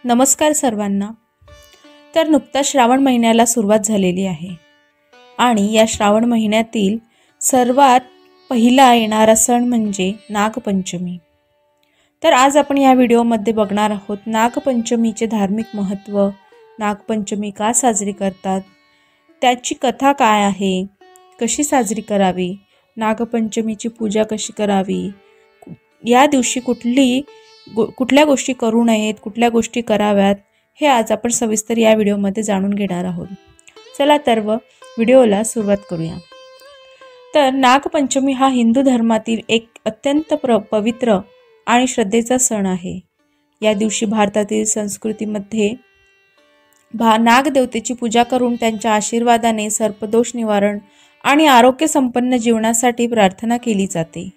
नमस्कार सर्वांना। तर नुकताच श्रावण महिन्याला सुरुवात झालेली आहे आणि या श्रावण महिन्यातील सर्वात पहिला येणारा सण म्हणजे नागपंचमी। तर आज आपण या व्हिडिओमध्ये बघणार आहोत नागपंचमीचे धार्मिक महत्त्व, नागपंचमी का साजरी करतात, त्याची कथा काय आहे, कशी साजरी करावी, नागपंचमीची पूजा कशी करावी, या दिवशी कुठल्या गोष्टी करू नयेत, कुठल्या गोष्टी कराव्यात, हे आज आपण सविस्तर या व्हिडिओमध्ये जाणून घेणार आहोत। चला तर व्हिडिओला सुरुवात करूया। तर नागपंचमी हा हिंदू धर्मातील एक अत्यंत पवित्र आणि श्रद्धेचा सण आहे। या दिवशी भारतातील संस्कृतीमध्ये नागदेवतेची पूजा करून त्यांच्या आशीर्वादाने सर्पदोष निवारण आणि आरोग्य संपन्न जीवनासाठी प्रार्थना केली जाते।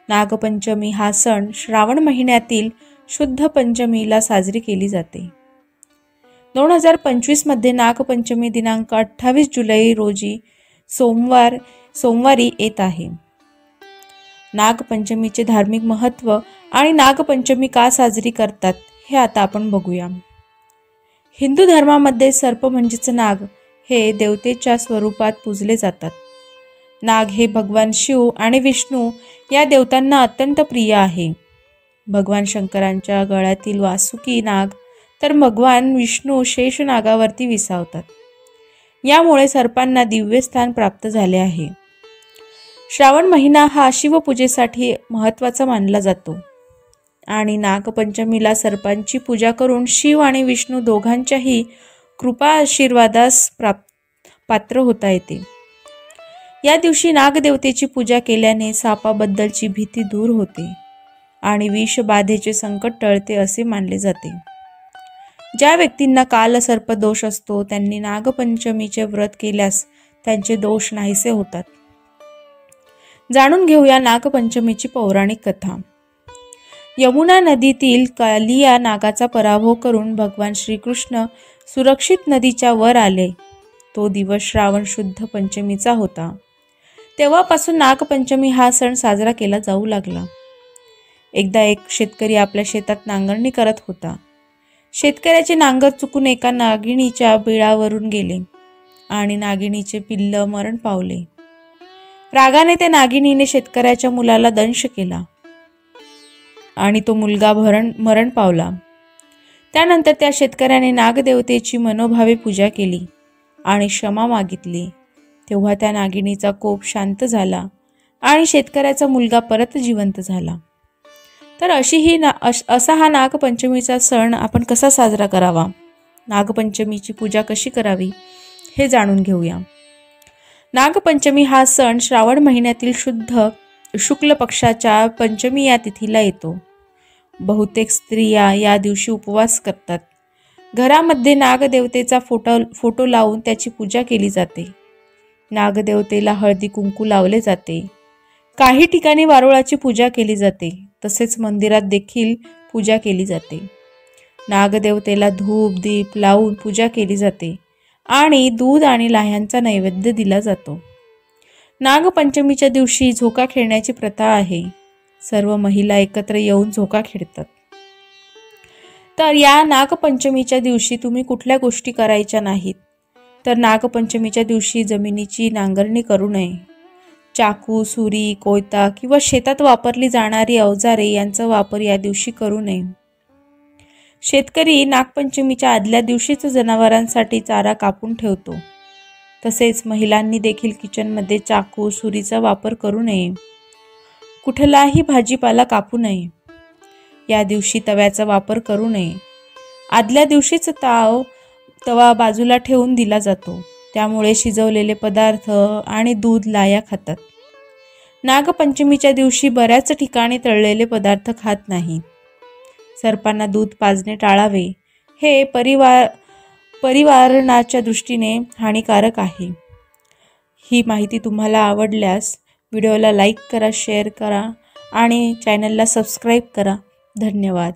नागपंचमी हा सण श्रावण महिन्यातील शुद्ध पंचमीला साजरी केली जाते। 2025 मध्ये नागपंचमी दिनांक 28 जुलै रोजी सोमवारी येत आहे। नागपंचमीचे धार्मिक महत्त्व आणि नागपंचमी का साजरी करतात हे आता आपण बघूया। हिंदू धर्मामध्ये सर्प म्हणजेच नाग हे देवतेच्या स्वरूपात पूजले जातात। नाग हे भगवान शिव आणि विष्णू या देवतांना अत्यंत प्रिय आहे। भगवान शंकरांच्या गळ्यातील वासुकी नाग तर भगवान विष्णू शेष नागावरती विसावतात। यामुळे सर्पांना दिव्य स्थान प्राप्त झाले आहे। श्रावण महिना हा शिवपूजेसाठी महत्त्वाचा मानला जातो आणि नागपंचमीला सर्पांची पूजा करून शिव आणि विष्णू दोघांच्याही कृपा आशीर्वादास पात्र होता येते। या दिवशी नागदेवतेची पूजा केल्याने सापाबद्दलची भीती दूर होते आणि विषबाधेचे संकट टळते असे मानले जाते। ज्या व्यक्तींना कालसर्प दोष असतो त्यांनी नागपंचमीचे व्रत केल्यास त्यांचे दोष नाहीसे होतात। जाणून घेऊया नागपंचमीची पौराणिक कथा। यमुना नदीतील कालिया नागाचा पराभव करून भगवान श्रीकृष्ण सुरक्षित नदीच्या वर आले। तो दिवस श्रावण शुद्ध पंचमीचा होता। तेव्हापासून नागपंचमी हा सण साजरा केला जाऊ लागला। एकदा एक शेतकरी आपल्या शेतात नांगरणी करत होता। शेतकऱ्याचे नांगर चुकून एका नागिणीच्या बिळावरून गेले आणि नागिणीचे पिल्ल मरण पावले। रागाने त्या नागिणीने शेतकऱ्याच्या मुलाला दंश केला आणि तो मुलगा मरण पावला। त्यानंतर त्या शेतकऱ्याने नागदेवतेची मनोभावे पूजा केली आणि क्षमा मागितली। तेव्हा त्या नागिणीचा कोप शांत झाला आणि शेतकऱ्याचा मुलगा परत जिवंत झाला। तर असा हा नागपंचमीचा सण आपण कसा साजरा करावा, नागपंचमीची पूजा कशी करावी हे जाणून घेऊया। नागपंचमी हा सण श्रावण महिन्यातील शुक्ल पक्षाच्या पंचमी या तिथीला येतो। बहुतेक स्त्रिया या दिवशी उपवास करतात। घरामध्ये नागदेवतेचा फोटो लावून त्याची पूजा केली जाते। नागदेवतेला हळदी कुंकू लावले जाते। काही ठिकाणी वारुळाची पूजा केली जाते, तसेच मंदिरात देखील पूजा केली जाते। नागदेवतेला धूप दीप लावून पूजा केली जाते आणि दूध आणि लाह्यांचा नैवेद्य दिला जातो। नागपंचमीच्या दिवशी झोका खेळण्याची प्रथा आहे। सर्व महिला एकत्र येऊन झोका खेळतात। तर या नागपंचमीच्या दिवशी तुम्ही कुठल्या गोष्टी करायच्या नाहीत। तर नागपंचमीच्या दिवशी जमिनीची नांगरणी करू नये। चाकू, सुरी, कोयता किंवा शेतात वापरली जाणारी अवजारे यांचा वापर या दिवशी करू नये। शेतकरी नागपंचमीच्या आदल्या दिवशीच जनावरांसाठी चारा कापून ठेवतो। तसेच महिलांनी देखील किचनमध्ये चाकू, सुरीचा वापर करू नये। कुठलाही भाजीपाला कापू नये। या दिवशी तव्याचा वापर करू नये। आदल्या दिवशीच तवा बाजूला ठेवून दिला जातो, त्यामुळे शिजवलेले पदार्थ आणि दूध लाया खातात। नागपंचमीच्या दिवशी बऱ्याच ठिकाणी तळलेले पदार्थ खात नाहीत। सर्पांना दूध पाजणे टाळावे, हे परिवारणाच्या दृष्टीने हानिकारक आहे। ही माहिती तुम्हाला आवडल्यास व्हिडिओला लाईक करा, शेअर करा आणि चॅनलला सबस्क्राईब करा। धन्यवाद।